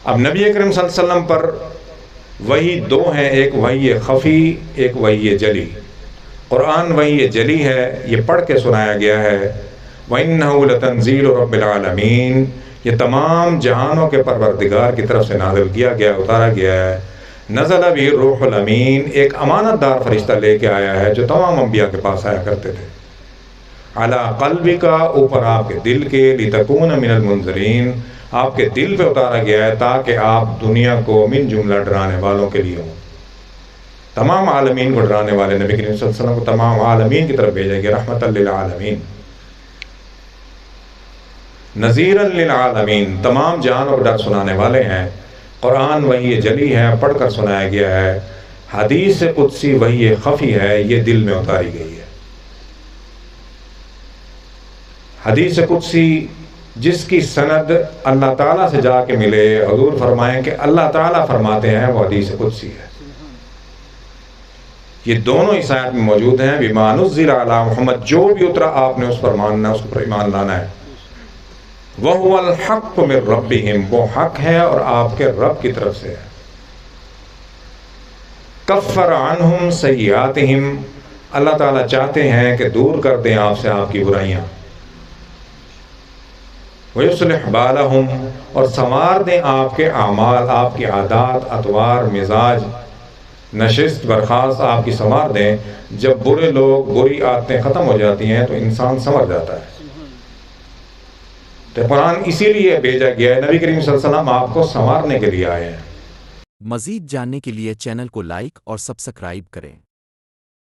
اب نبی اکرم صلی اللہ علیہ وسلم پر وحی دو ہیں، ایک وحی خفی، ایک وحی جلی۔ قرآن وحی جلی ہے، یہ پڑھ کے سنایا گیا ہے۔ وَإِنَّهُ لَتَنزِيلُ رَبِّ الْعَالَمِينَ، یہ تمام جہانوں کے پروردگار کی طرف سے نازل کیا گیا، اتارا گیا ہے۔ نزل بِهِ الرُّوحُ الْأَمِينُ، ایک امانت دار فرشتہ لے کے آیا ہے جو تمام انبیاء کے پاس آیا کرتے تھے۔ عَلَىٰ قَلْبِكَ، اوپر آپ کے دل کے، لِتَكُونَ مِنَ الْمُنذِرِينَ، آپ کے دل پہ اتارا گیا ہے تاکہ آپ دنیا کو من جملہ ڈرانے والوں کے لیے ہوں۔ تمام عالمین کو ڈرانے والے نبی کریم صلی اللہ علیہ وسلم کو تمام عالمین کی طرف بھیجا گیا، رحمۃ للعالمین، نذیرا للعالمین، تمام جہانوں کو ڈر سنانے والے ہیں۔ قرآن وحی جلی ہے، پڑھ کر سنایا گیا ہے۔ حدیث قدسی وحی خفی ہے، یہ دل میں اتاری گئی ہے۔ حدیث قدسی جس کی سند اللہ تعالیٰ سے جا کے ملے، حضور فرمائیں کہ اللہ تعالیٰ فرماتے ہیں، وہ حدیث قدسی ہے۔ یہ دونوں اس آیت میں موجود ہیں، بما نزل علی محمد، جو بھی اترا آپ نے اس پر ماننا ہے، اس پر ایمان لانا ہے۔ وَهُوَ الْحَقُّ مِن رَبِّهِمْ، وہ حق ہے اور آپ کے رب کی طرف سے ہے۔ کفر عنہم سیئاتہم، اللہ تعالیٰ چاہتے ہیں کہ دور کر دیں آپ سے آپ کی برائیاں۔ وَيُصْلِحْ بَالَهُمْ، اور سنوار دیں آپ کے اعمال، آپ کی عادات، اطوار، مزاج، نشست برخاست آپ کی سنوار دیں۔ جب برے لوگ، بری عادتیں ختم ہو جاتی ہیں تو انسان سنور جاتا ہے۔ تو قرآن اسی لیے بھیجا گیا ہے، نبی کریم صلی اللہ علیہ وسلم آپ کو سنوارنے کے لیے آئے ہیں۔ مزید جاننے کے لیے چینل کو لائک اور سبسکرائب کریں۔